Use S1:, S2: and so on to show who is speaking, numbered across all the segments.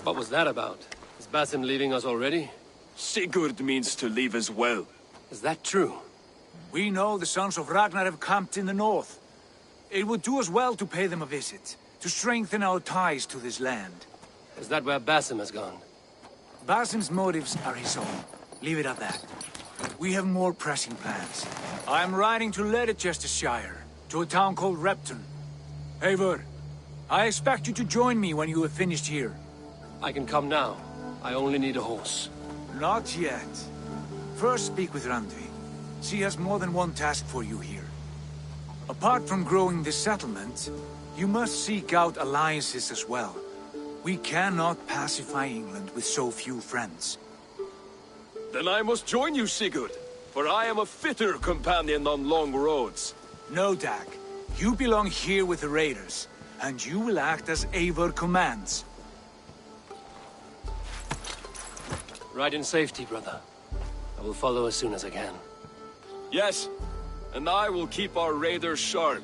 S1: What was that about? Is Basim leaving us already?
S2: Sigurd means to leave as well.
S1: Is that true?
S3: We know the sons of Ragnar have camped in the north. It would do us well to pay them a visit, to strengthen our ties to this land.
S1: Is that where Basim has gone?
S3: Basim's motives are his own. Leave it at that. We have more pressing plans. I am riding to Leicestershire, to a town called Repton. Eivor, I expect you to join me when you have finished here.
S1: I can come now. I only need a horse.
S3: Not yet. First speak with Randvi. She has more than one task for you here. Apart from growing this settlement, you must seek out alliances as well. We cannot pacify England with so few friends.
S2: Then I must join you, Sigurd, for I am a fitter companion on long roads.
S3: No, Dag. You belong here with the raiders, and you will act as Eivor commands.
S1: Ride in safety, brother. I will follow as soon as I can.
S2: Yes, and I will keep our raiders sharp.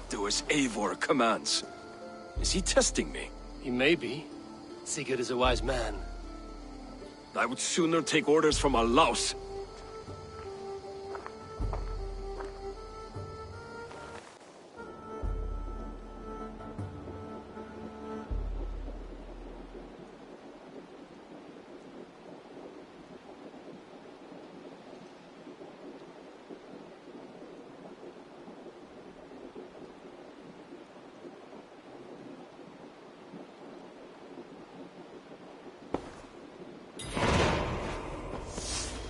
S2: Do as Eivor commands. Is he testing me?
S1: He may be. Sigurd is a wise man.
S2: I would sooner take orders from a louse.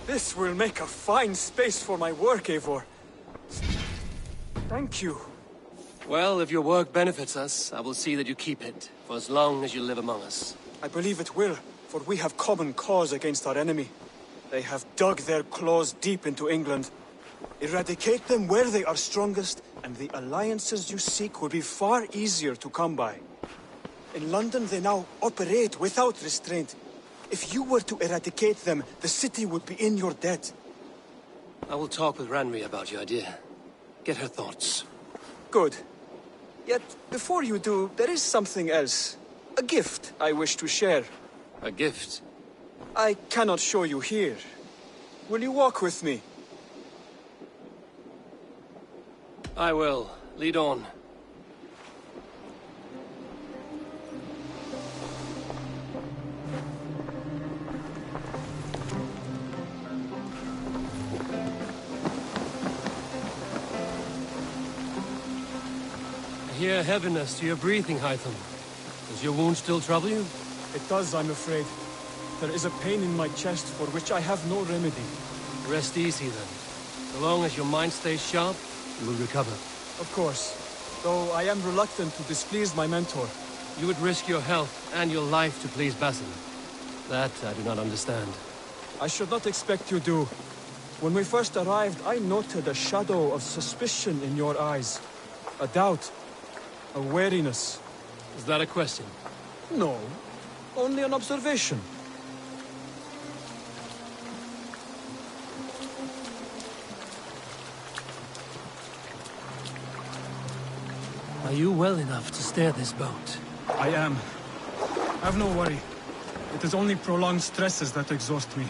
S4: This will make a fine space for my work, Eivor. Thank you.
S1: Well, if your work benefits us, I will see that you keep it, for as long as you live among us.
S4: I believe it will, for we have common cause against our enemy. They have dug their claws deep into England. Eradicate them where they are strongest, and the alliances you seek will be far easier to come by. In London, they now operate without restraint. If you were to eradicate them, the city would be in your debt.
S1: I will talk with Ranri about your idea. Get her thoughts.
S4: Good. Yet, before you do, there is something else. A gift I wish to share.
S1: A gift?
S4: I cannot show you here. Will you walk with me?
S1: I will. Lead on. I hear heaviness to your breathing, Hytham. Does your wound still trouble you?
S4: It does, I'm afraid. There is a pain in my chest for which I have no remedy.
S1: Rest easy, then. So long as your mind stays sharp, you will recover.
S4: Of course. Though I am reluctant to displease my mentor.
S1: You would risk your health and your life to please Basim. That I do not understand.
S4: I should not expect you do. When we first arrived, I noted a shadow of suspicion in your eyes. A doubt. A wariness.
S1: Is that a question?
S4: No. Only an observation.
S1: Are you well enough to steer this boat?
S5: I am. Have no worry. It is only prolonged stresses that exhaust me.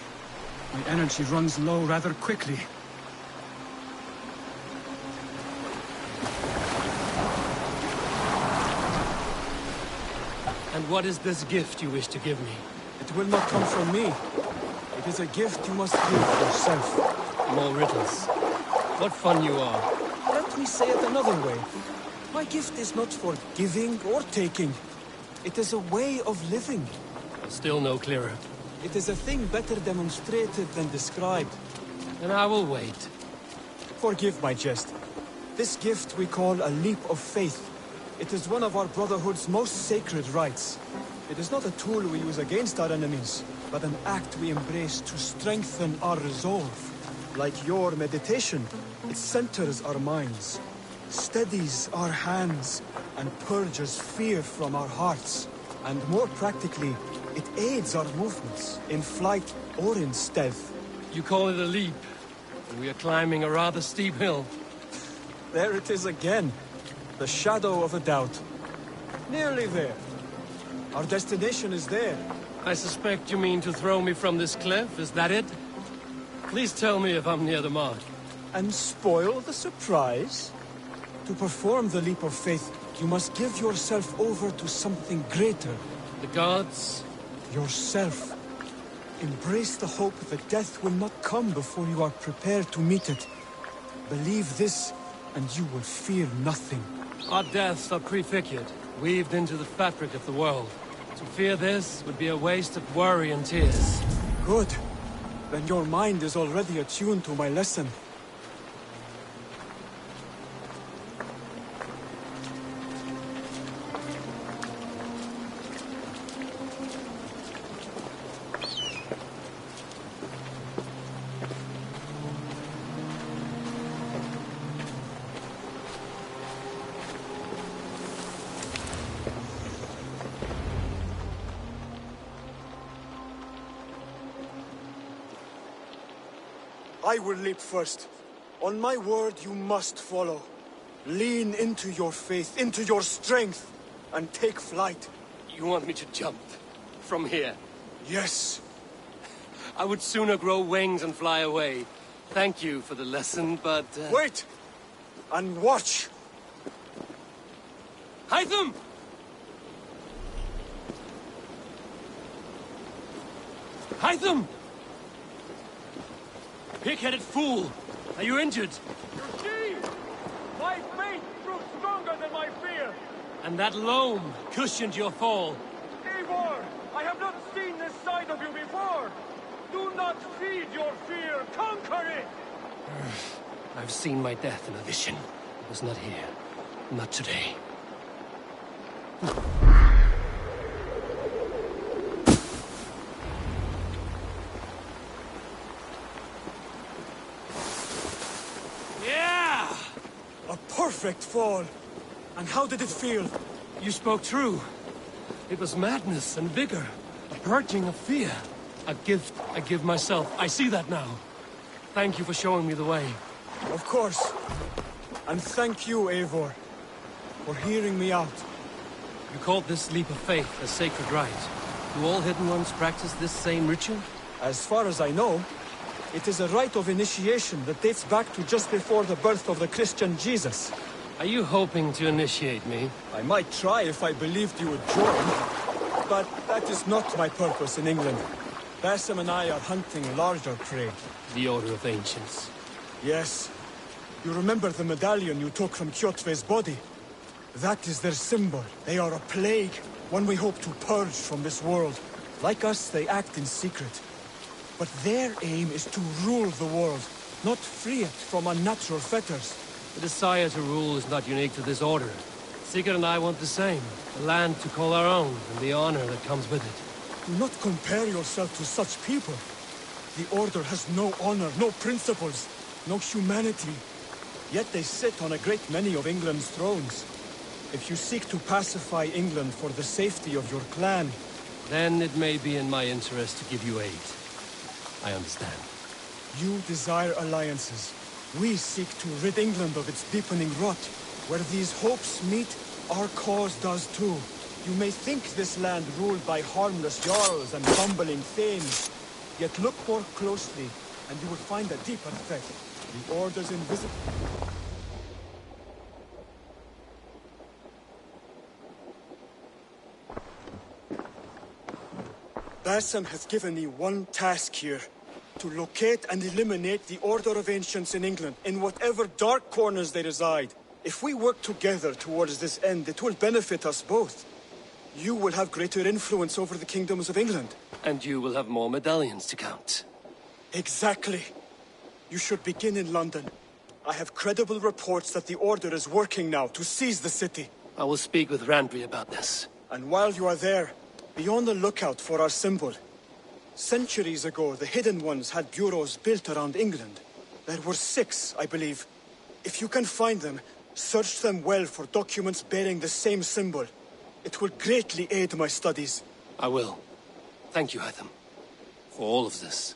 S5: My energy runs low rather quickly.
S1: And what is this gift you wish to give me?
S4: It will not come from me. It is a gift you must give yourself.
S1: More riddles. What fun you are.
S4: Let me say it another way. My gift is not for giving or taking. It is a way of living.
S1: Still no clearer.
S4: It is a thing better demonstrated than described.
S1: Then I will wait.
S4: Forgive my jest. This gift we call a leap of faith. It is one of our Brotherhood's most sacred rites. It is not a tool we use against our enemies, but an act we embrace to strengthen our resolve. Like your meditation, it centers our minds, steadies our hands, and purges fear from our hearts. And more practically, it aids our movements, in flight or in stealth.
S1: You call it a leap, and we are climbing a rather steep hill.
S4: There it is again. The shadow of a doubt. Nearly there. Our destination is there.
S1: I suspect you mean to throw me from this cliff, is that it? Please tell me if I'm near the mark.
S4: And spoil the surprise? To perform the leap of faith, you must give yourself over to something greater.
S1: The gods?
S4: Yourself. Embrace the hope that death will not come before you are prepared to meet it. Believe this, and you will fear nothing.
S1: Our deaths are prefigured, weaved into the fabric of the world. To fear this would be a waste of worry and tears.
S4: Good. Then your mind is already attuned to my lesson. I will leap first. On my word, you must follow. Lean into your faith, into your strength, and take flight.
S1: You want me to jump? From here?
S4: Yes.
S1: I would sooner grow wings and fly away. Thank you for the lesson, but...
S4: Wait! And watch!
S1: Hytham! Hytham! Pig-headed fool! Are you injured?
S2: You see? My faith proved stronger than my fear!
S1: And that loam cushioned your fall.
S2: Eivor, I have not seen this side of you before! Do not feed your fear, conquer it!
S1: I've seen my death in a vision. It was not here. Not today. Yeah!
S4: A perfect fall! And how did it feel?
S1: You spoke true. It was madness and vigor. A purging of fear. A gift I give myself. I see that now. Thank you for showing me the way.
S4: Of course. And thank you, Eivor, for hearing me out.
S1: You called this leap of faith a sacred rite. Do all Hidden Ones practice this same ritual?
S4: As far as I know, it is a rite of initiation that dates back to just before the birth of the Christian Jesus.
S1: Are you hoping to initiate me?
S4: I might try if I believed you would join, but that is not my purpose in England. Basim and I are hunting larger prey.
S1: The Order of Ancients.
S4: Yes. You remember the medallion you took from Kjotve's body? That is their symbol. They are a plague, one we hope to purge from this world. Like us, they act in secret. But their aim is to rule the world, not free it from unnatural fetters.
S1: The desire to rule is not unique to this order. Sigurd and I want the same. A land to call our own, and the honor that comes with it.
S4: Do not compare yourself to such people. The Order has no honor, no principles, no humanity. Yet they sit on a great many of England's thrones. If you seek to pacify England for the safety of your clan...
S1: Then it may be in my interest to give you aid. I understand.
S4: You desire alliances. We seek to rid England of its deepening rot. Where these hopes meet, our cause does too. You may think this land ruled by harmless jarls and bumbling thanes. Yet look more closely, and you will find a deeper threat. The Order's invisible... Basim has given me one task here. To locate and eliminate the Order of Ancients in England, in whatever dark corners they reside. If we work together towards this end, it will benefit us both. You will have greater influence over the kingdoms of England.
S1: And you will have more medallions to count.
S4: Exactly. You should begin in London. I have credible reports that the Order is working now to seize the city.
S1: I will speak with Randri about this.
S4: And while you are there, be on the lookout for our symbol. Centuries ago, the Hidden Ones had bureaus built around England. There were 6, I believe. If you can find them, search them well for documents bearing the same symbol. It will greatly aid my studies.
S1: I will. Thank you, Hytham, for all of this.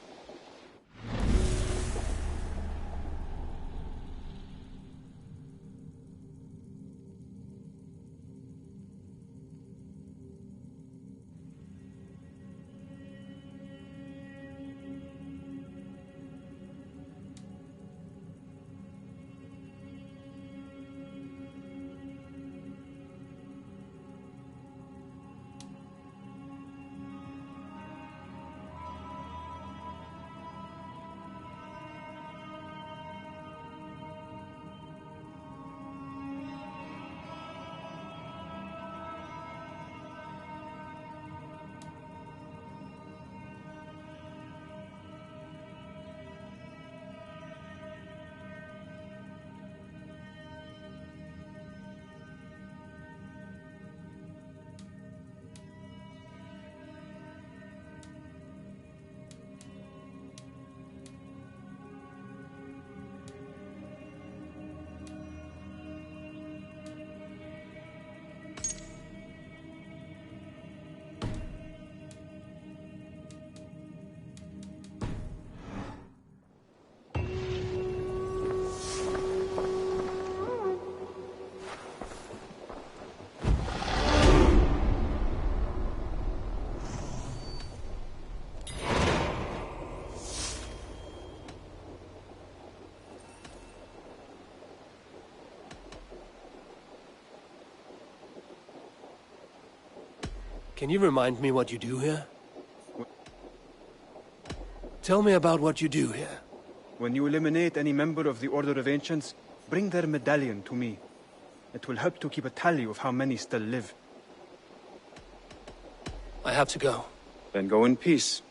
S1: Can you remind me what you do here? Tell me about what you do here.
S5: When you eliminate any member of the Order of Ancients, bring their medallion to me. It will help to keep a tally of how many still live.
S1: I have to go.
S5: Then go in peace.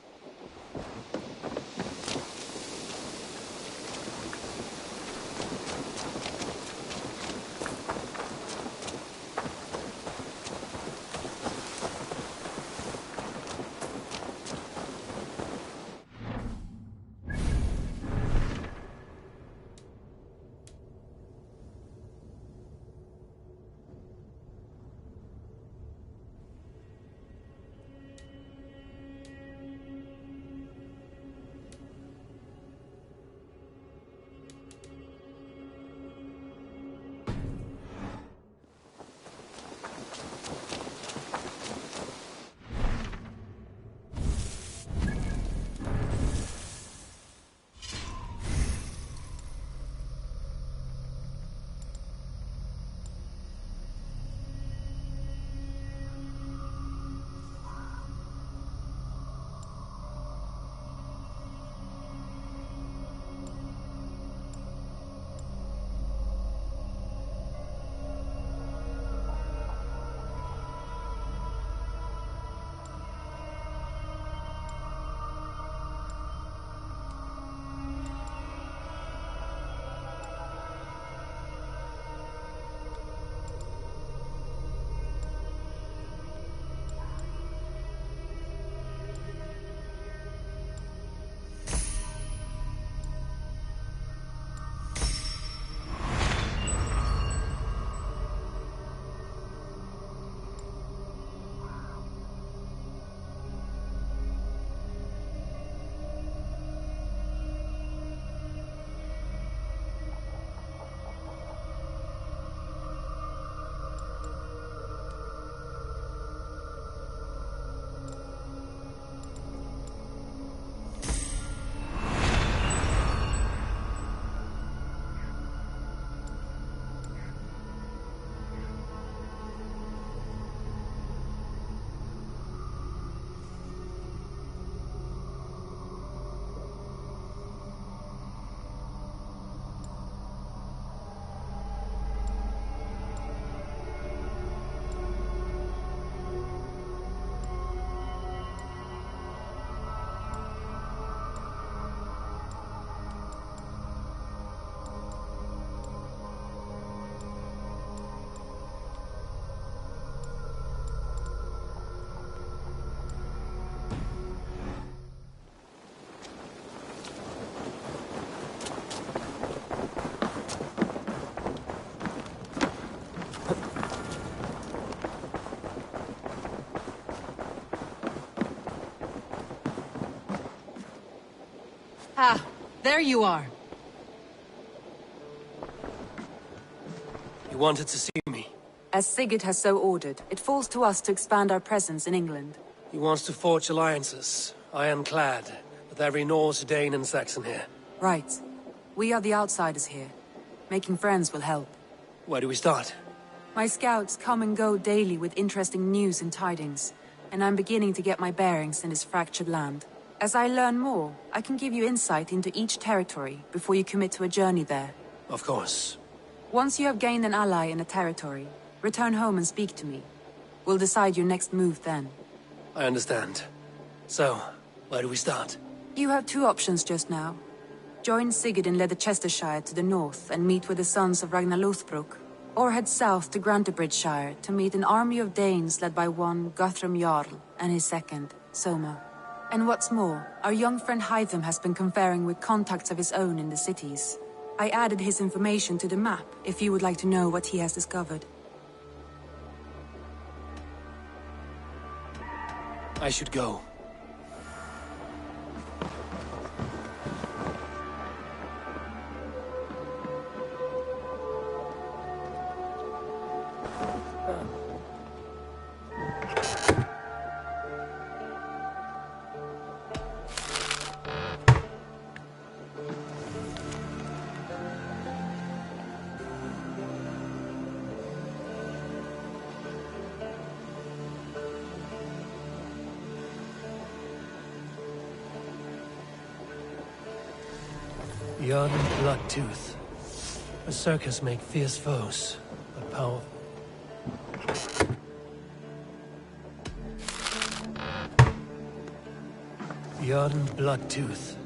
S6: Ah, there you are.
S1: You wanted to see me.
S6: As Sigurd has so ordered, it falls to us to expand our presence in England.
S1: He wants to forge alliances, ironclad, with every Norse, Dane and Saxon here.
S6: Right. We are the outsiders here. Making friends will help.
S1: Where do we start?
S6: My scouts come and go daily with interesting news and tidings, and I'm beginning to get my bearings in this fractured land. As I learn more, I can give you insight into each territory before you commit to a journey there.
S1: Of course.
S6: Once you have gained an ally in a territory, return home and speak to me. We'll decide your next move then.
S1: I understand. So, where do we start?
S6: You have two options just now. Join Sigurd in Leicestershire to the north and meet with the sons of Ragnar Lothbrok, or head south to Grantebridgeshire to meet an army of Danes led by one Guthrum Jarl and his second, Soma. And what's more, our young friend Hytham has been conferring with contacts of his own in the cities. I added his information to the map if you would like to know what he has discovered.
S1: I should go. Beyond Bloodtooth. Berserkers make fierce foes, but power... Beyond Bloodtooth.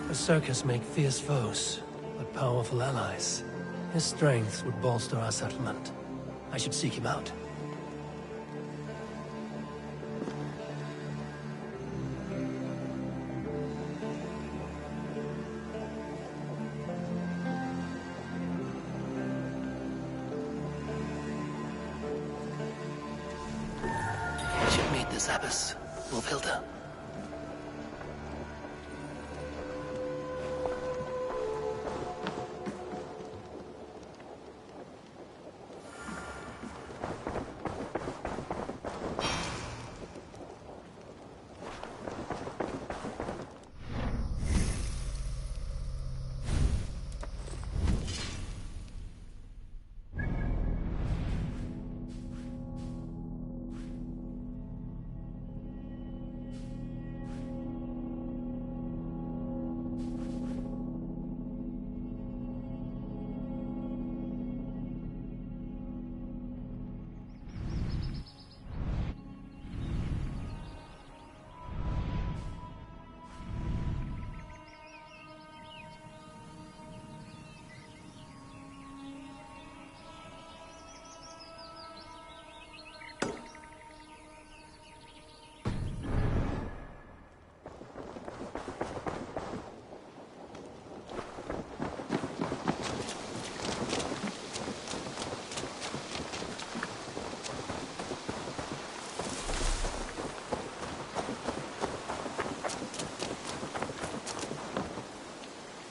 S1: Berserkers make fierce foes, but powerful allies. His strength would bolster our settlement. I should seek him out. I should meet this abbess, Wolfhilda.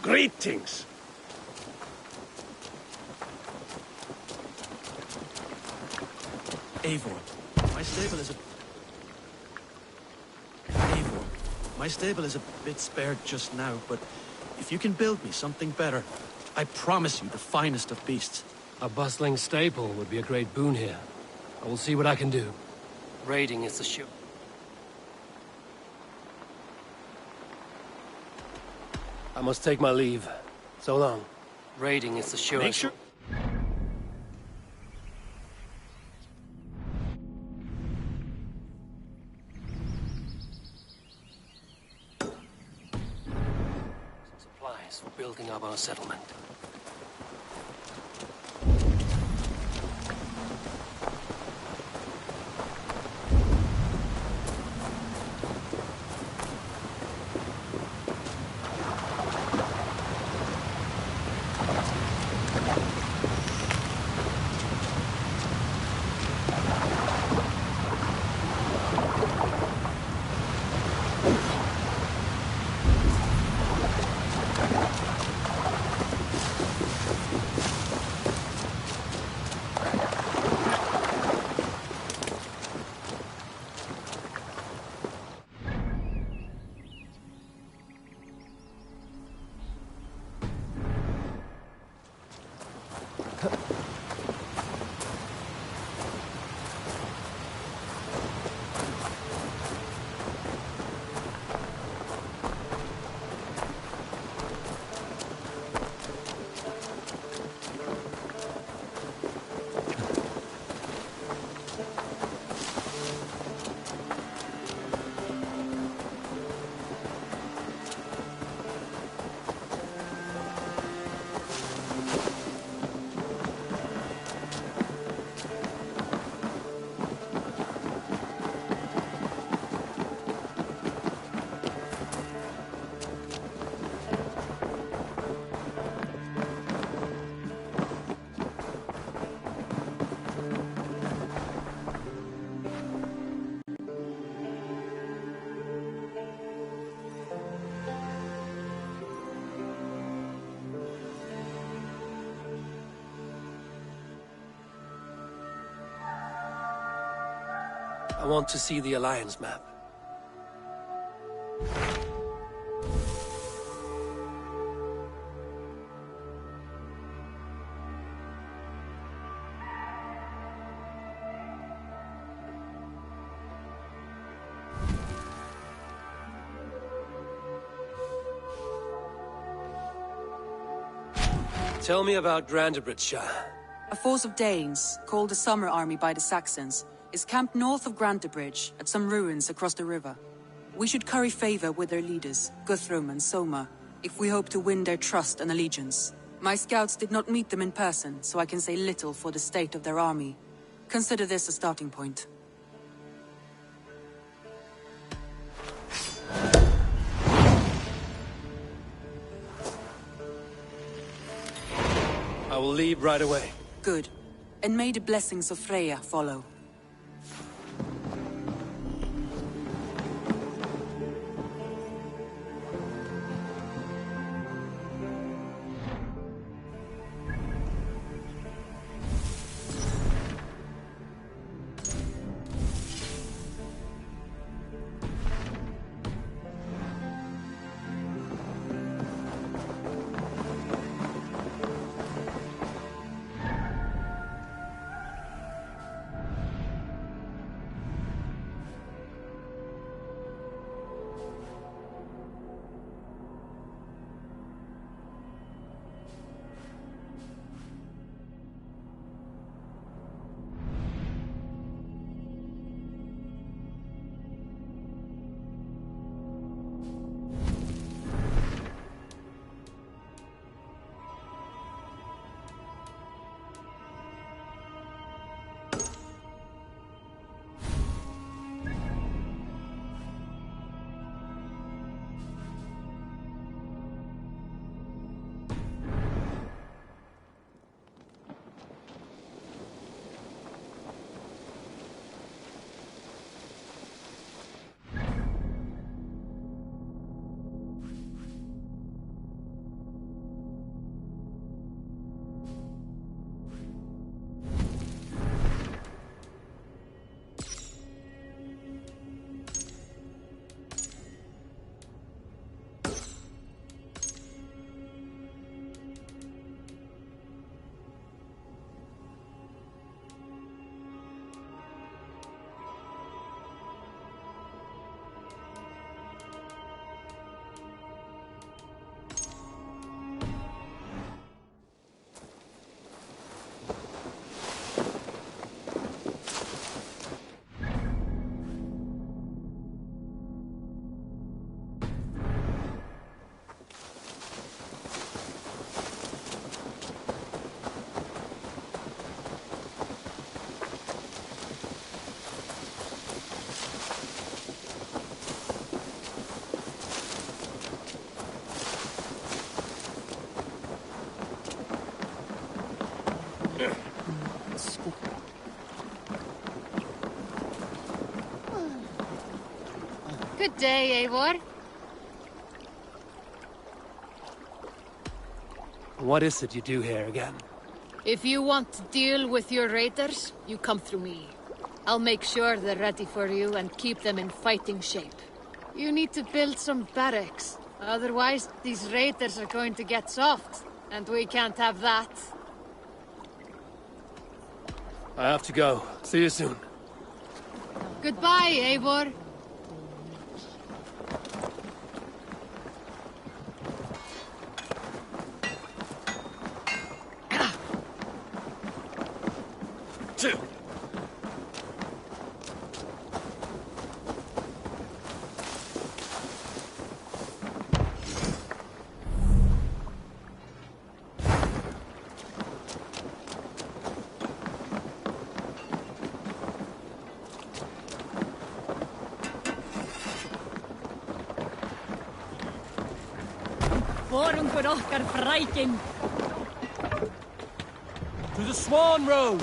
S2: Greetings!
S7: Eivor, my stable is a... Eivor, my stable is a bit spared just now, but if you can build me something better, I promise you the finest of beasts.
S1: A bustling stable would be a great boon here. I will see what I can do. Raiding is the shoot. I must take my leave. So long. Raiding is the sure.
S7: Make sure...
S1: Supplies for building up our settlement. I want to see the Alliance map. Tell me about Grantebridgeshire.
S6: A force of Danes, called the Summer Army by the Saxons, is camped north of Grantebridge at some ruins across the river. We should curry favor with their leaders, Guthrum and Soma, if we hope to win their trust and allegiance. My scouts did not meet them in person, so I can say little for the state of their army. Consider this a starting point.
S1: I will leave right away.
S6: Good. And may the blessings of Freya follow.
S8: Good day, Eivor.
S1: What is it you do here again?
S8: If you want to deal with your raiders, you come through me. I'll make sure they're ready for you and keep them in fighting shape. You need to build some barracks. Otherwise, these raiders are going to get soft, and we can't have that.
S1: I have to go. See you soon.
S8: Goodbye, Eivor.
S9: Vorungur okkar frækin.
S1: To the Swan Road!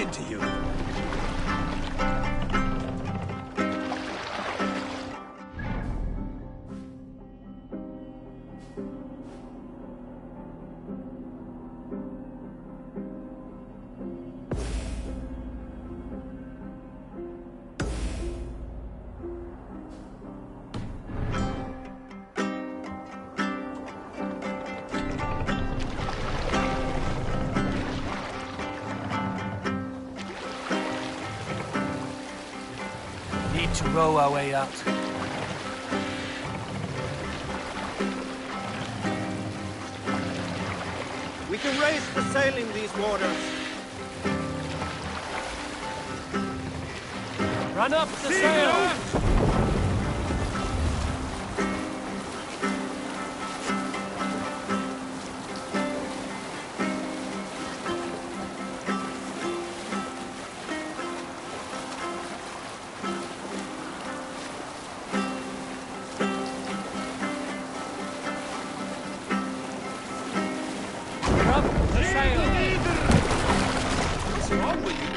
S3: into you.
S1: Need to row our way out.
S2: We can raise the sail in these waters.
S1: Run up the sail!
S2: What's wrong with you?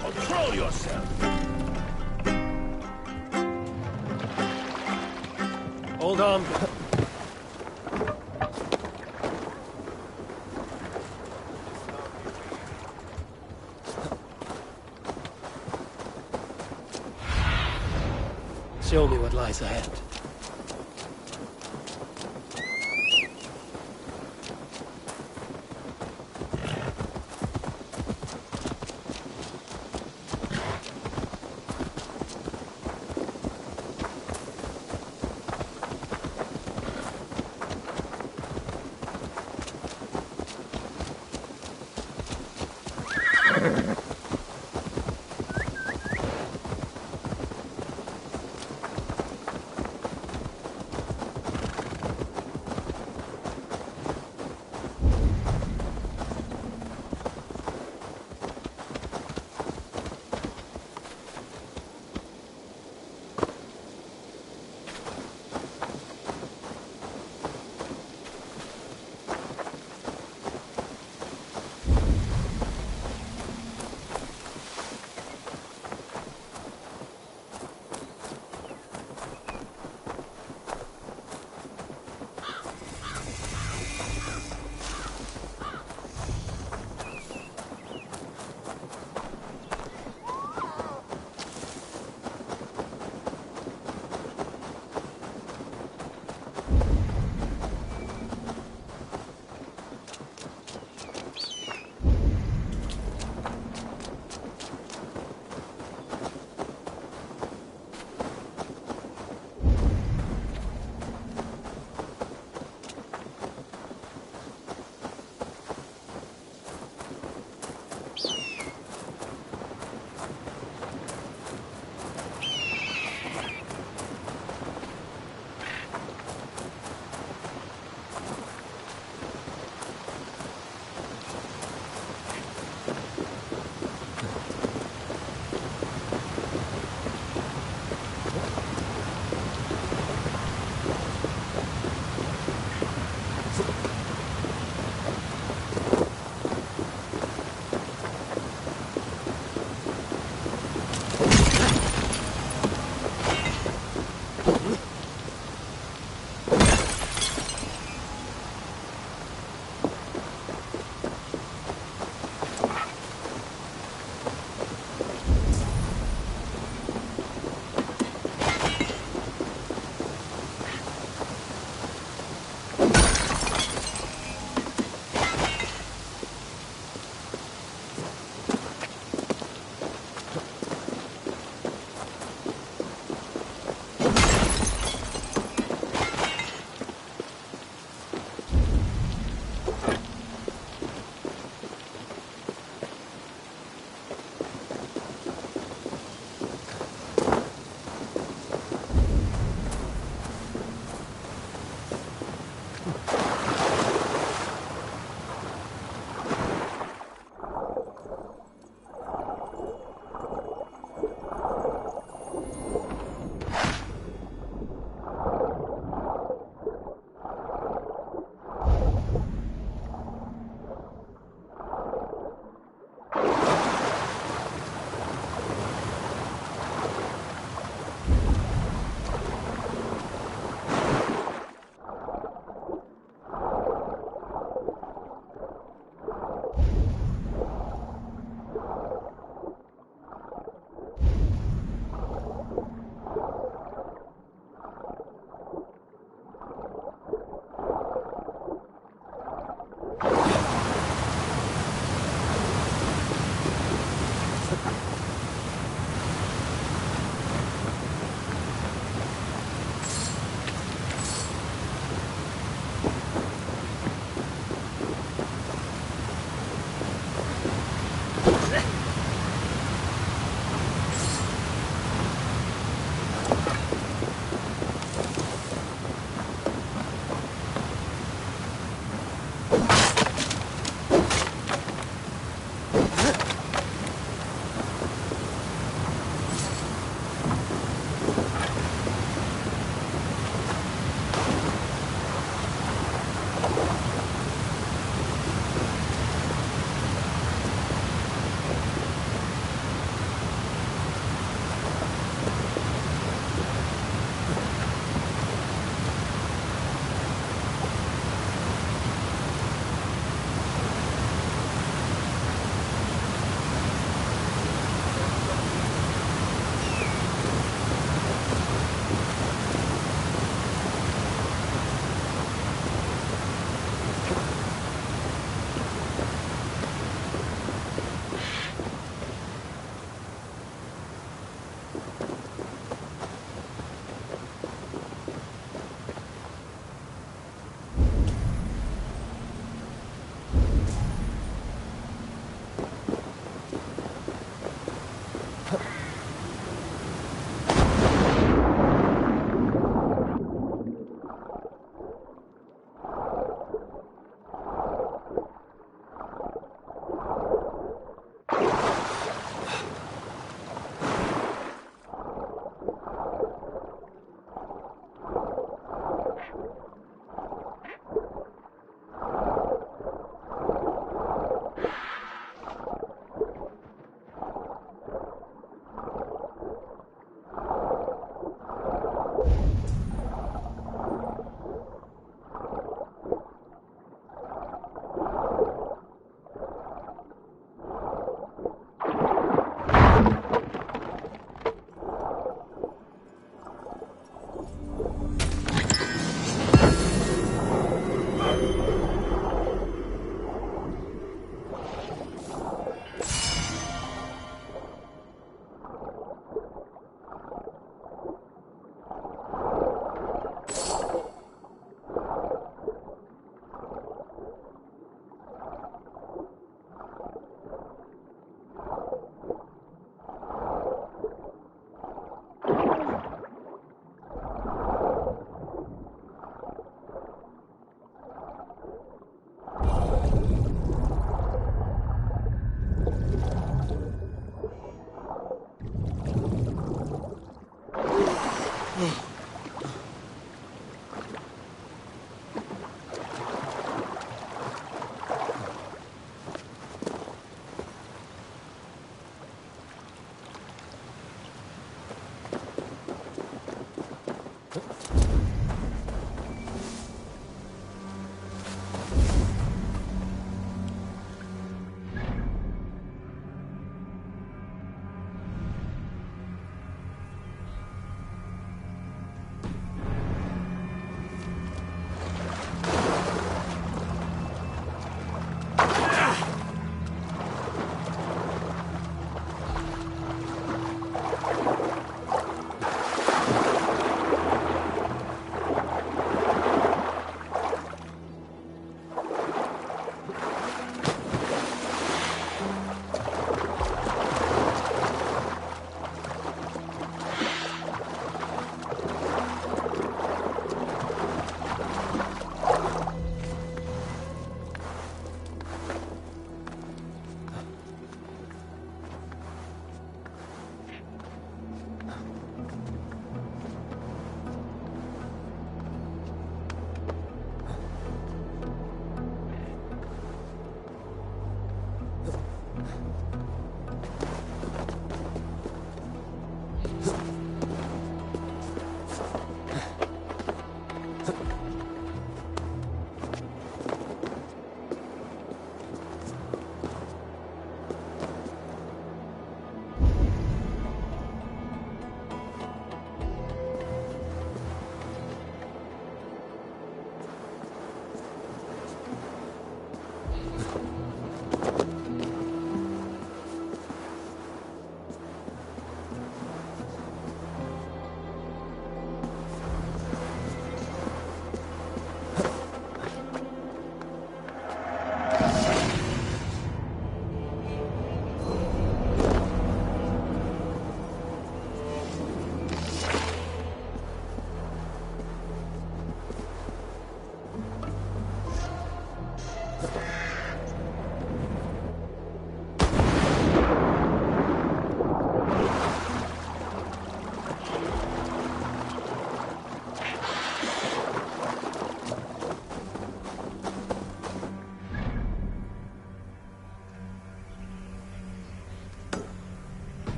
S2: Control yourself!
S1: Hold on. Show me what lies ahead.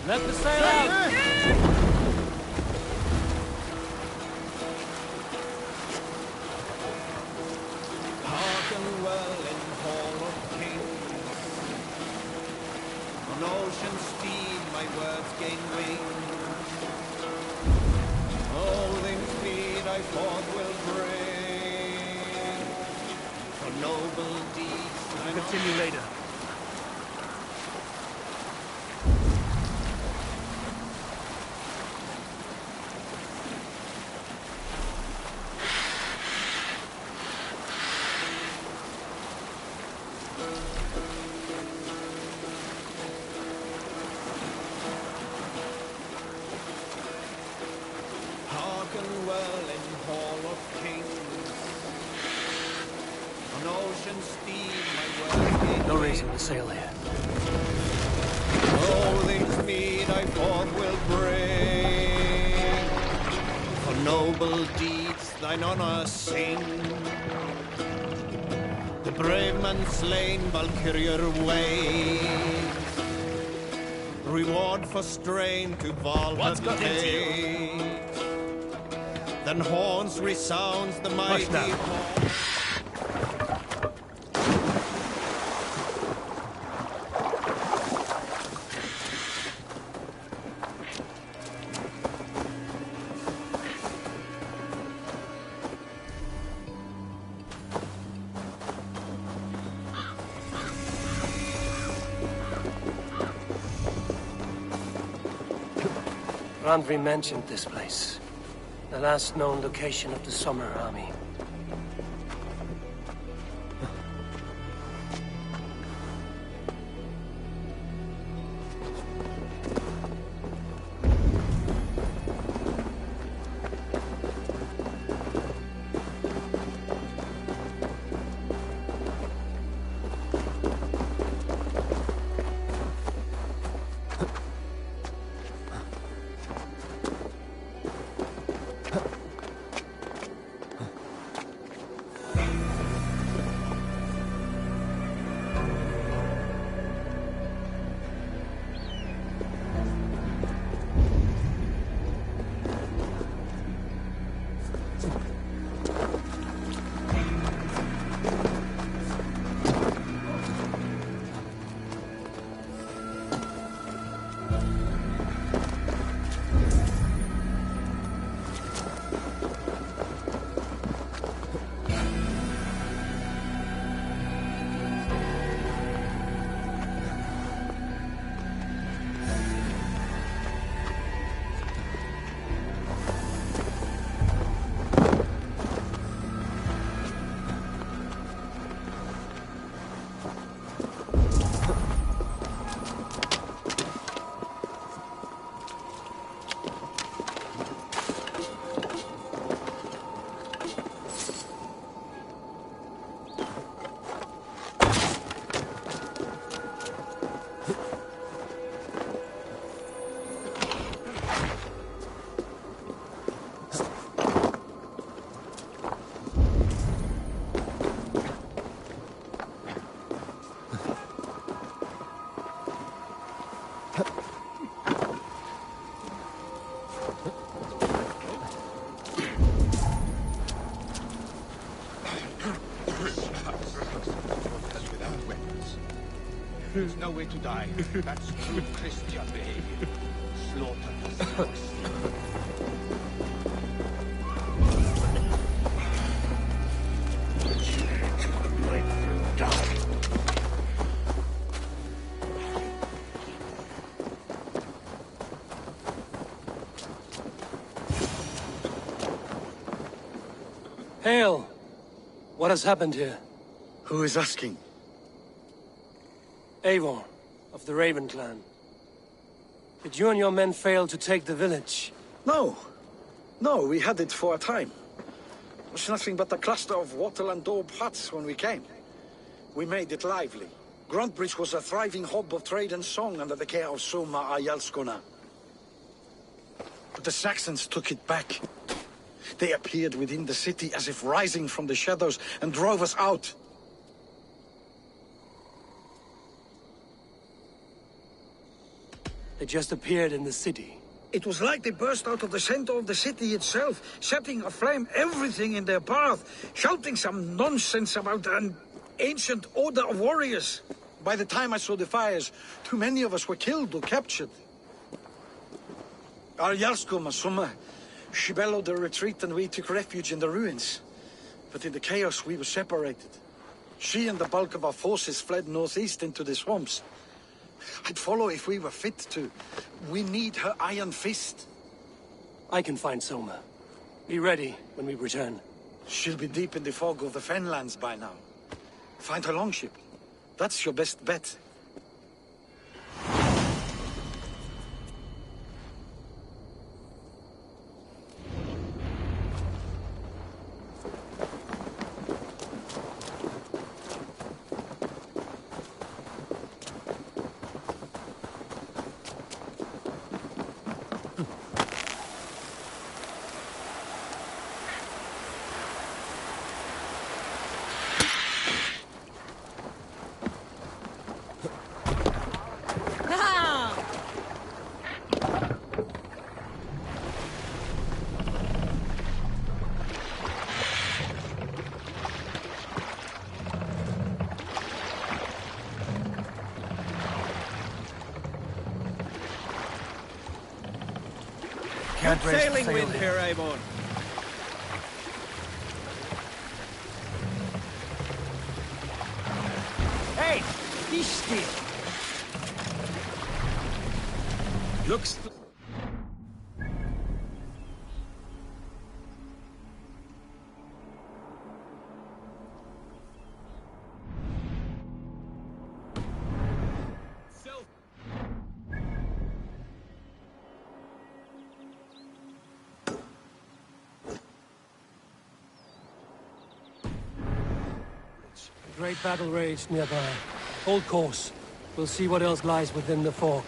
S1: Let the sail out!
S10: Hearken well in Hall of Kings. On ocean steed my words gain wings. All things need I forth will bring. For noble deeds I
S1: Continue later.
S10: Hearken well in Hall of Kings. On ocean steed my words gain
S1: No reason to sail here.
S10: all things need I forth will bring. For noble deeds thine honor sing. The brave man slain Valkyrier ways. Reward for strain to Valhalla pays. Then horns resounds the mighty horn.
S1: Randvi mentioned this place. The last known location of the Summer Army.
S10: Without weapons. There's no way to die. That's true Christian behavior. Slaughter us.
S1: Hail! What has happened here?
S11: Who is asking?
S1: Eivor, of the Raven clan. Did you and your men fail to take the village?
S11: No. No, we had it for a time. It was nothing but a cluster of wattle and daub huts when we came. We made it lively. Gruntbridge was a thriving hub of trade and song under the care of Soma Ayalskona. But the Saxons took it back. They appeared within the city as if rising from the shadows and drove us out.
S1: They just appeared in the city.
S11: It was like they burst out of the center of the city itself, setting aflame everything in their path, shouting some nonsense about an ancient order of warriors. By the time I saw the fires, too many of us were killed or captured. Our Yarsko Masuma, she bellowed a retreat and we took refuge in the ruins. But in the chaos we were separated. She and the bulk of our forces fled northeast into the swamps. I'd follow if we were fit to. We need her iron fist.
S1: I can find Soma. Be ready when we return.
S11: She'll be deep in the fog of the Fenlands by now. Find her longship. That's your best bet.
S10: Good sailing wind here, Eivor. Hey, be still.
S5: Looks...
S1: Great battle raged nearby. Hold course. We'll see what else lies within the fog.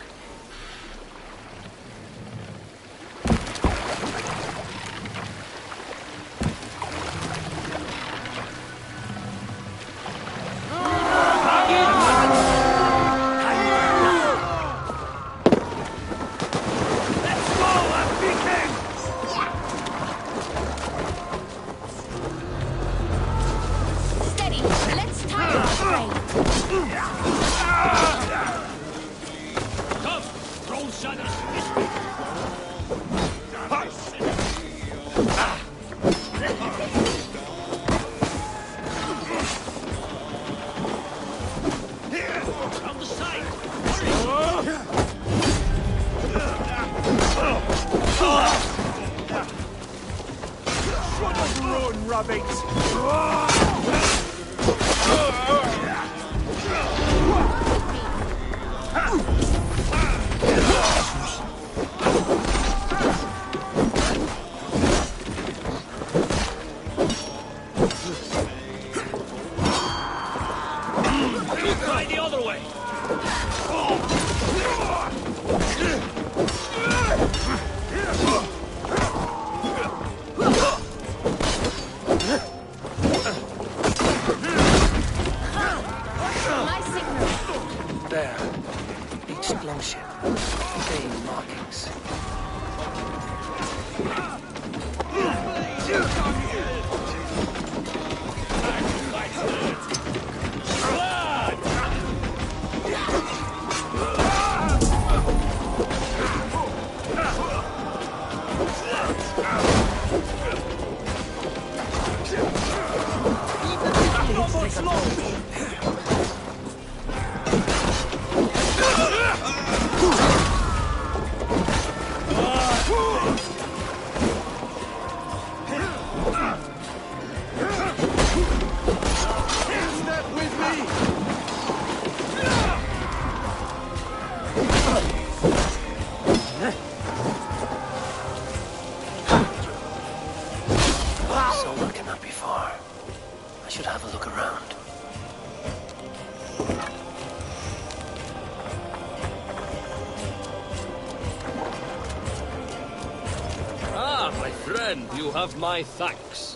S12: Friend, you have my thanks.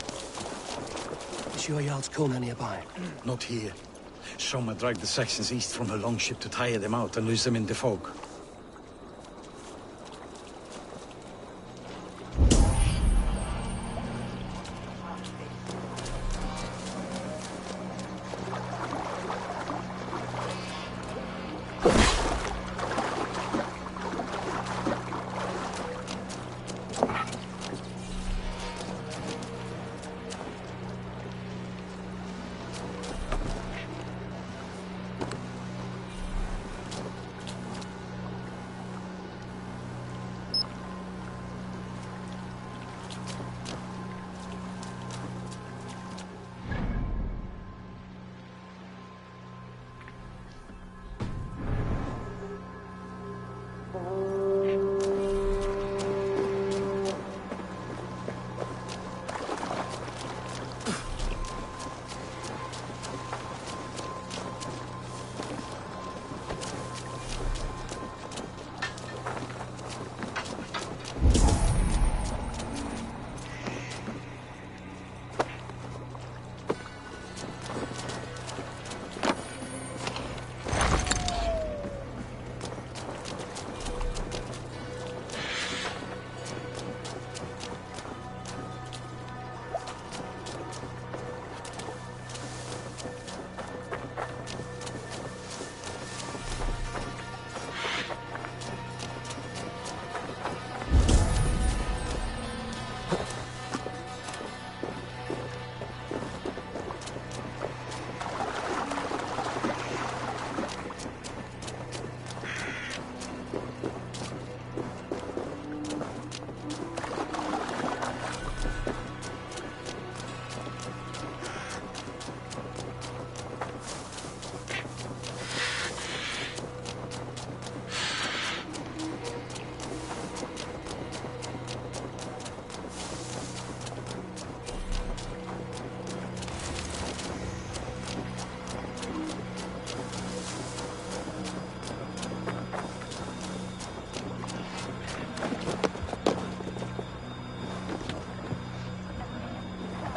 S1: Is your Jarl's Kona nearby?
S13: Not here. Soma dragged the Saxons east from her longship to tire them out and lose them in the fog.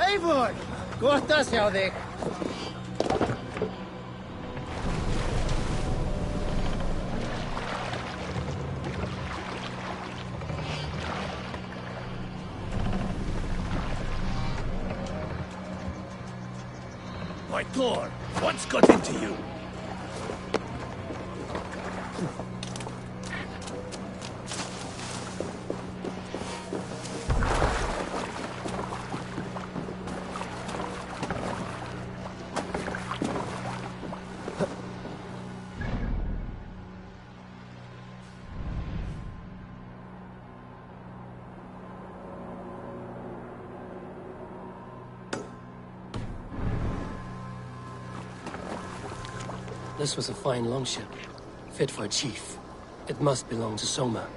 S10: Eivor! Gott að sjá þig!
S12: My Thor, what's got into you?
S1: This was a fine longship, fit for a chief. It must belong to Soma.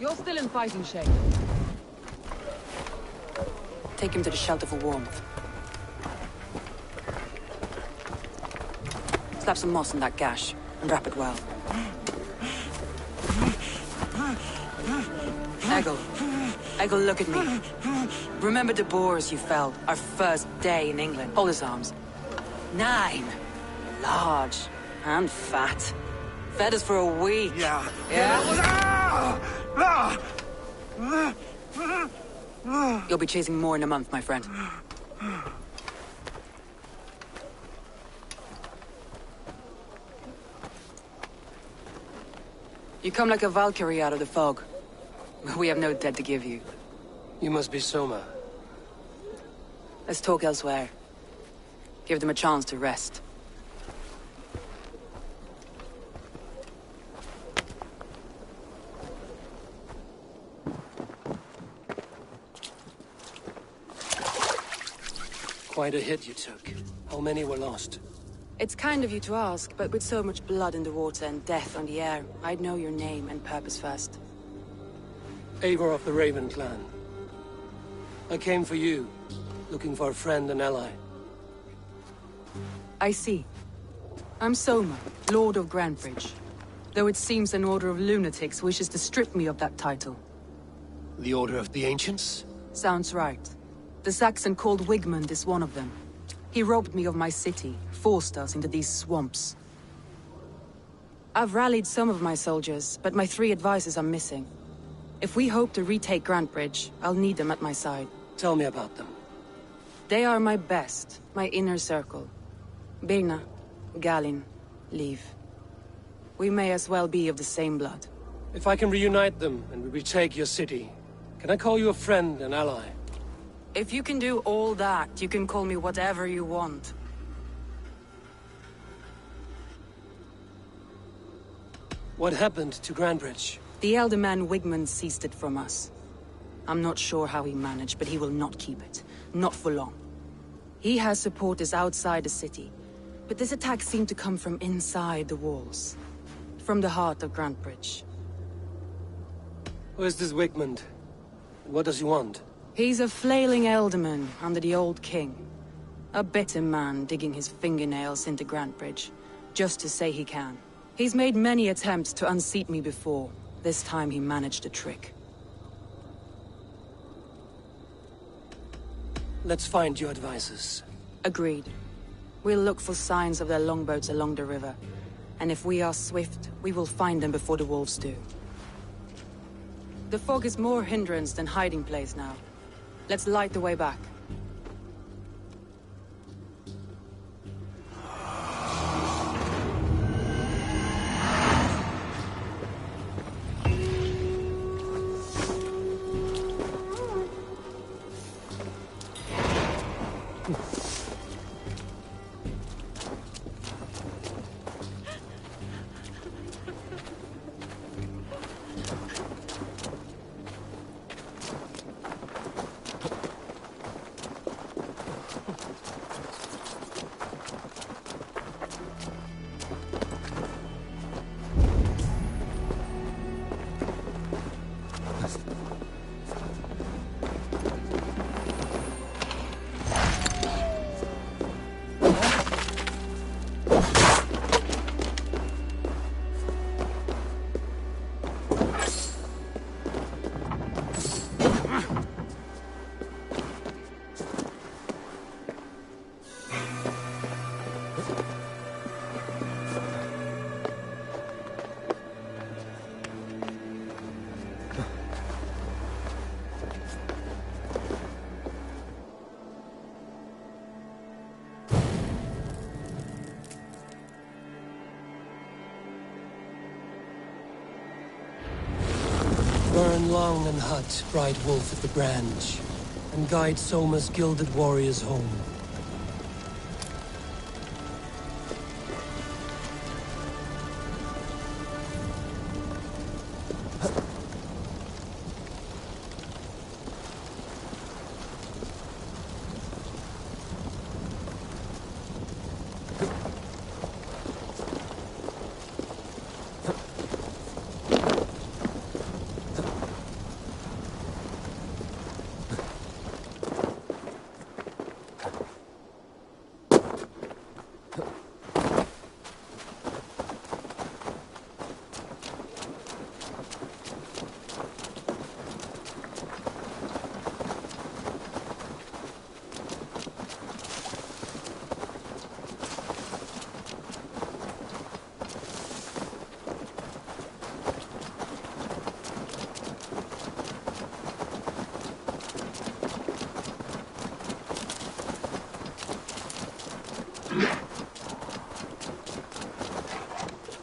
S6: You're still in fighting shape. Take him to the shelter for warmth. Slap some moss in that gash, and wrap it well. Eggle, look at me. Remember the boars you felled, our first day in England? Hold his arms. 9. Large and fat. Fed us for a week.
S3: Yeah.
S6: You'll be chasing more in a month, my friend. You come like a Valkyrie out of the fog. We have no debt to give you.
S1: You must be Soma.
S6: Let's talk elsewhere. Give them a chance to rest.
S1: Quite a hit you took. How many were lost?
S6: It's kind of you to ask, but with so much blood in the water and death on the air, I'd know your name and purpose first.
S1: Eivor of the Raven clan. I came for you, looking for a friend and ally.
S6: I see. I'm Soma, Lord of Grantebridge. Though it seems an order of lunatics wishes to strip me of that title.
S1: The Order of the Ancients?
S6: Sounds right. The Saxon called Wigmund is one of them. He robbed me of my city, forced us into these swamps. I've rallied some of my soldiers, but my 3 advisors are missing. If we hope to retake Grantebridge, I'll need them at my side.
S1: Tell me about them.
S6: They are my best, my inner circle. Birna, Galin, Liv. We may as well be of the same blood.
S1: If I can reunite them and we retake your city, can I call you a friend and ally?
S6: If you can do all that, you can call me whatever you want.
S1: What happened to Grantebridge?
S6: The elder man Wigmund seized it from us. I'm not sure how he managed, but he will not keep it. Not for long. He has supporters outside the city, but this attack seemed to come from inside the walls. From the heart of Grantebridge.
S1: Who is this Wigmund? What does he want?
S6: He's a flailing elderman under the old king. A bitter man digging his fingernails into Grantebridge, just to say he can. He's made many attempts to unseat me before. This time he managed a trick.
S1: Let's find your advisors.
S6: Agreed. We'll look for signs of their longboats along the river. And if we are swift, we will find them before the wolves do. The fog is more hindrance than hiding place now. Let's light the way back.
S1: Burn long and hut, bright wolf at the branch, and guide Soma's gilded warriors home.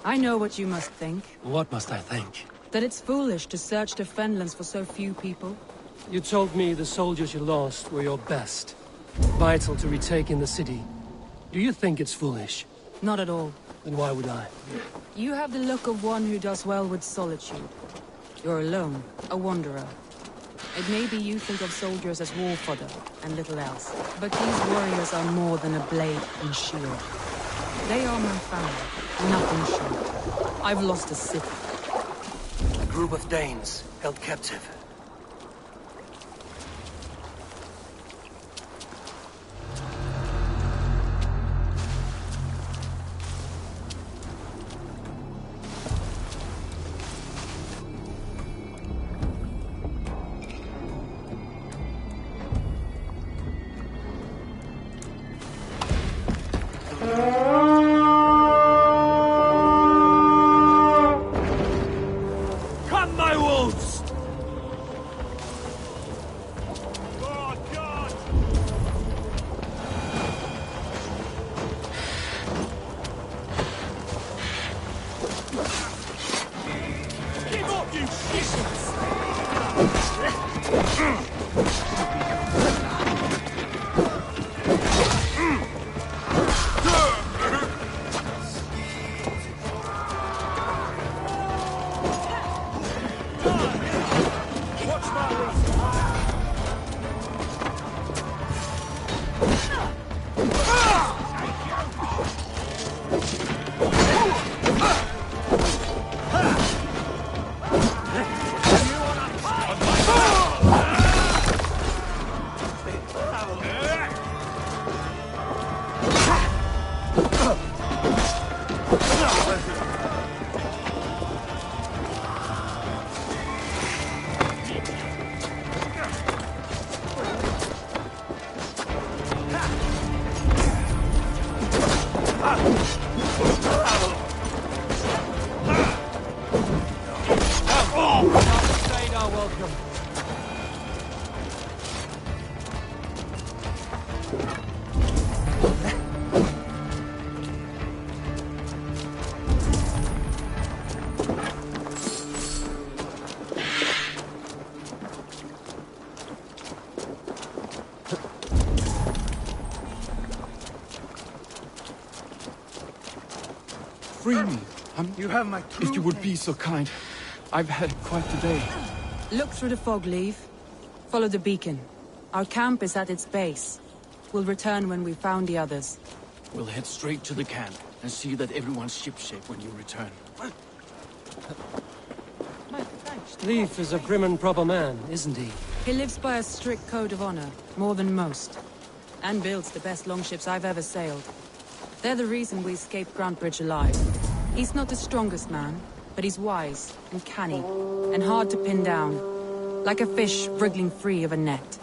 S6: I know what you must think.
S1: What must I think?
S6: That it's foolish to search the Fenlands for so few people.
S1: You told me the soldiers you lost were your best. Vital to retaking the city. Do you think it's foolish?
S6: Not at all.
S1: Then why would I?
S6: You have the look of one who does well with solitude. You're alone, a wanderer. It may be you think of soldiers as war fodder and little else, but these warriors are more than a blade and shield. They are my family, nothing short. I've lost a city.
S1: A group of Danes held captive.
S12: Come, my wolves! Give up, you shit!
S5: Free me.
S11: You have my true
S5: If you would be so kind. I've had quite a day.
S6: Look through the fog, Leave. Follow the beacon. Our camp is at its base. We'll return when we've found the others.
S7: We'll head straight to the camp and see that everyone's shipshape when you return.
S1: Leif is a prim and proper man, isn't he?
S6: He lives by a strict code of honor, more than most. And builds the best longships I've ever sailed. They're the reason we escaped Grantebridge alive. He's not the strongest man, but he's wise and canny, and hard to pin down. Like a fish wriggling free of a net.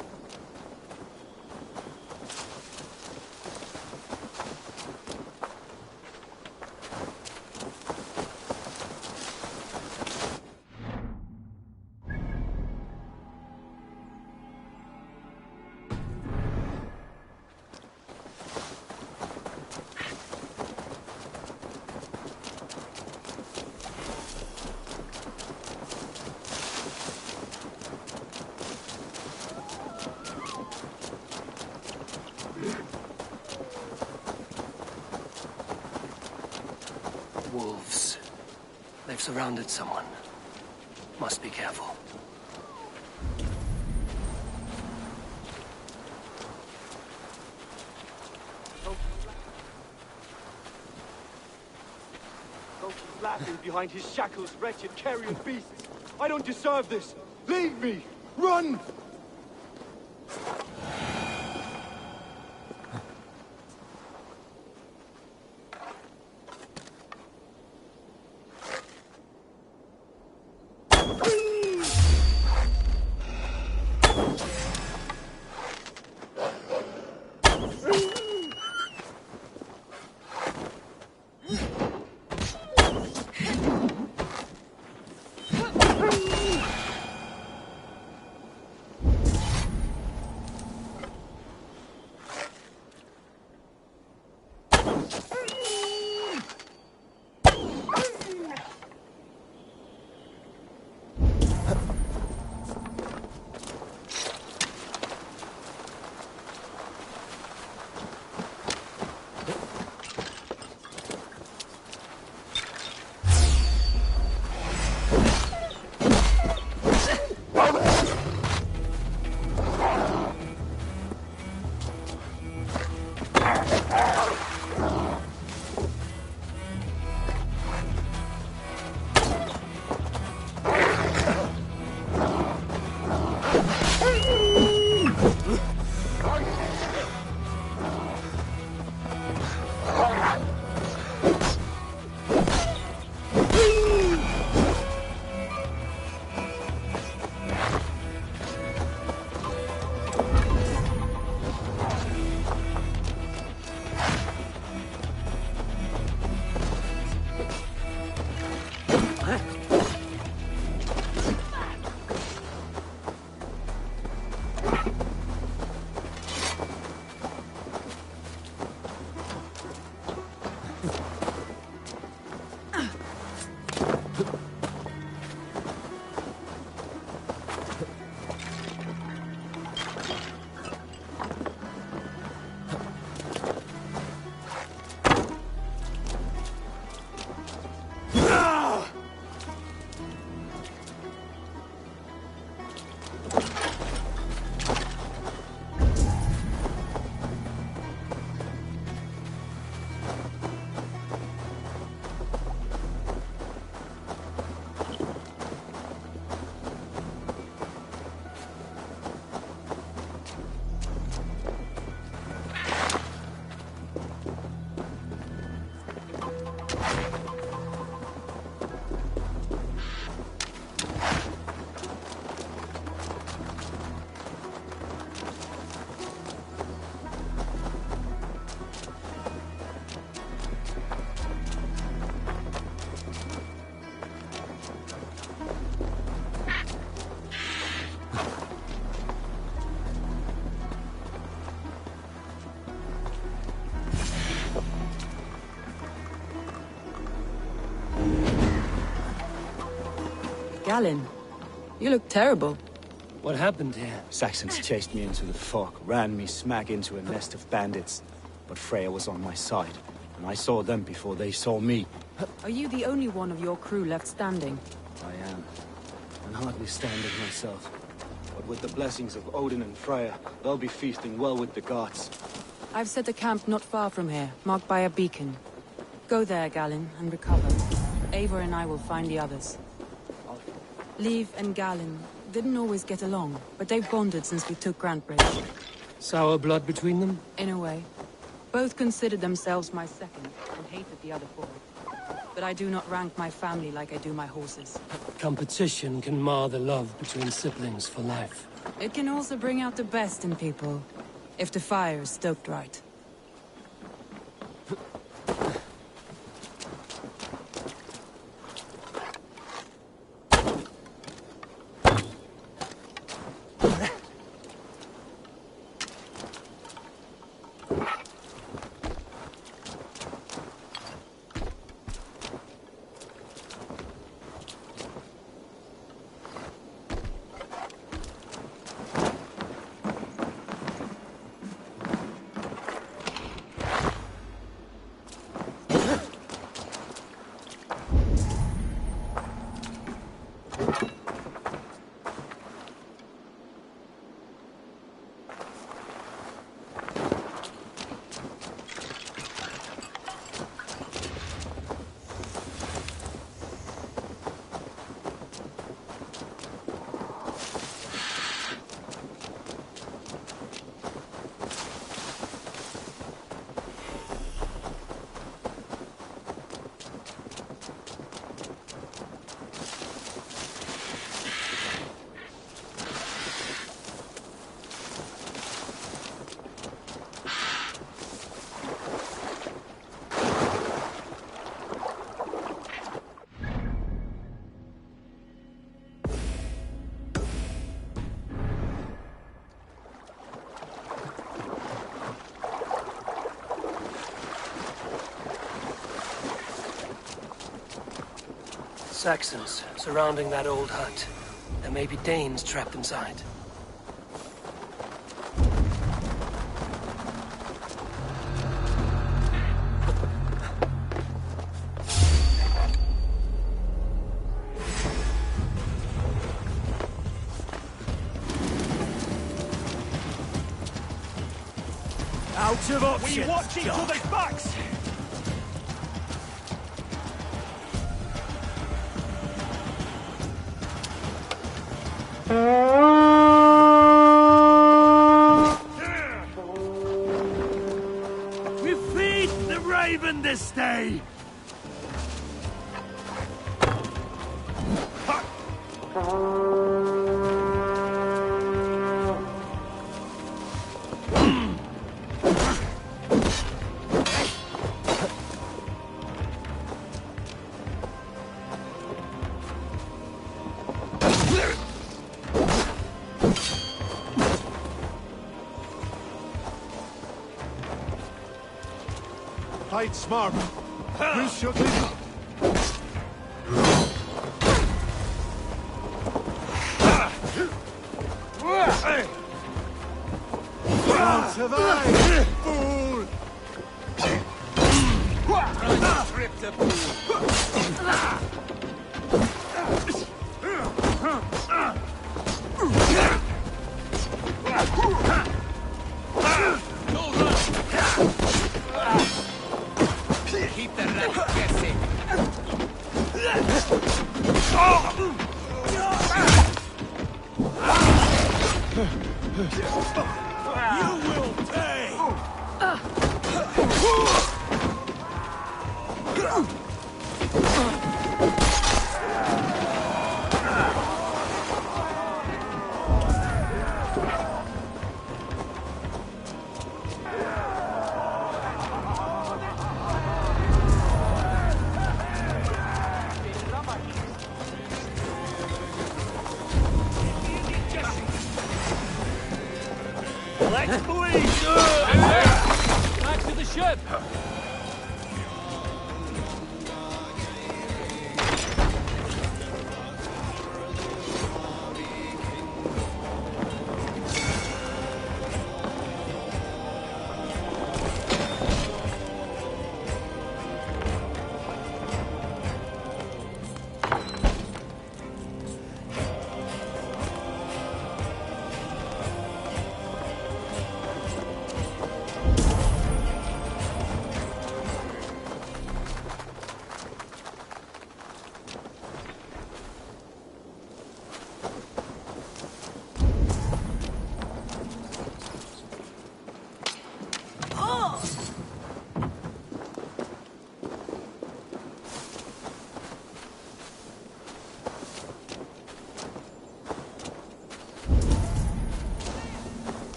S1: Wolves. They've surrounded someone. Must be careful.
S2: Don't keep laughing behind his shackles, wretched carrion beasts. I don't deserve this. Leave me! Run!
S6: Galen, you look terrible.
S1: What happened here?
S4: Saxons chased me into the fog, ran me smack into a nest of bandits. But Freya was on my side, and I saw them before they saw me.
S6: Are you the only one of your crew left standing?
S4: I am, and hardly standing myself. But with the blessings of Odin and Freya, they'll be feasting well with the gods.
S6: I've set a camp not far from here, marked by a beacon. Go there, Galen, and recover. Eivor and I will find the others. Liv and Galen didn't always get along, but they've bonded since we took Grantebridge.
S1: Sour blood between them?
S6: In a way. Both considered themselves my second, and hated the other for it. But I do not rank my family like I do my horses.
S1: Competition can mar the love between siblings for life.
S6: It can also bring out the best in people, if the fire is stoked right.
S1: Saxons surrounding that old hut. There may be Danes trapped inside.
S12: Out of options.
S10: We watch each other's backs!
S12: We feed the raven this day.
S10: Fight smart. Use your clean. Can't survive, fool! Tripped a fool. Keep the rat guessing.
S12: You will pay. Let's bleed! Back to the ship!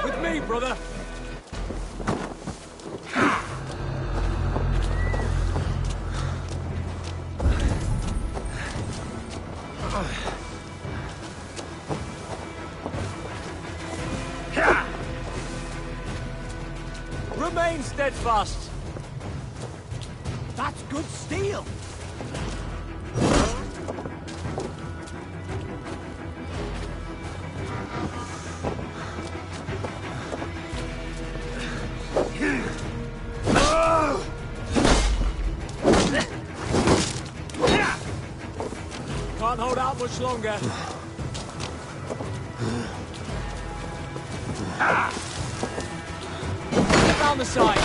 S2: With me, brother! Remain steadfast!
S12: That's good steel!
S2: Can't hold out much longer. Down the side.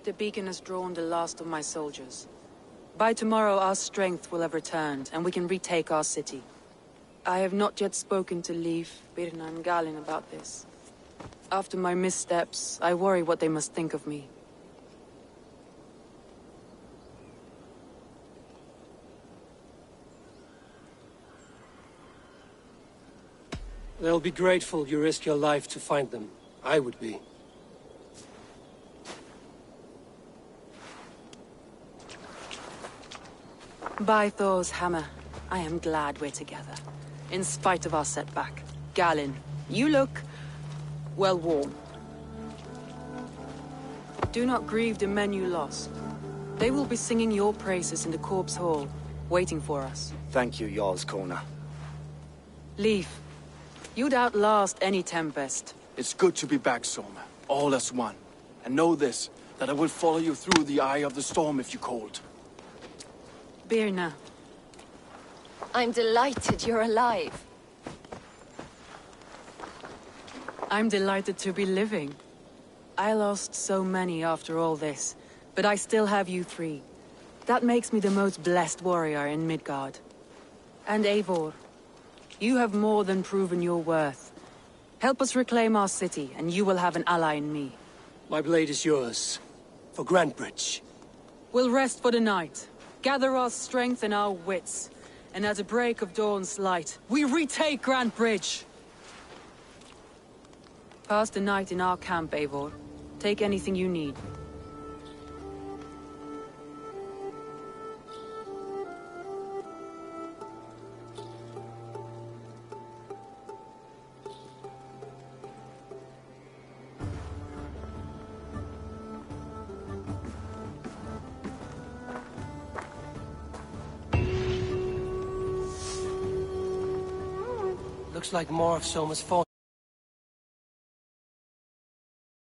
S6: The beacon has drawn the last of my soldiers. By tomorrow our strength will have returned, and we can retake our city. I have not yet spoken to Leif, Birna and Galin about this. After my missteps, I worry what they must think of me.
S1: They'll be grateful you risked your life to find them. I would be.
S6: By Thor's hammer, I am glad we're together. In spite of our setback. Galin, you look... well, warm. Do not grieve the men you lost. They will be singing your praises in the Corpse Hall, waiting for us.
S14: Thank you, Jarl's Kona.
S6: Leif, you'd outlast any tempest.
S15: It's good to be back, Soma. All as one. And know this, that I will follow you through the eye of the storm if you called.
S6: Birna.
S16: I'm delighted you're alive.
S6: I'm delighted to be living. I lost so many after all this, but I still have you three. That makes me the most blessed warrior in Midgard. And Eivor, you have more than proven your worth. Help us reclaim our city, and you will have an ally in me.
S1: My blade is yours. For Grantebridge.
S6: We'll rest for the night. Gather our strength and our wits. And at the break of dawn's light, we retake Grantebridge! Pass the night in our camp, Eivor. Take anything you need.
S1: Looks like more of Soma's forces.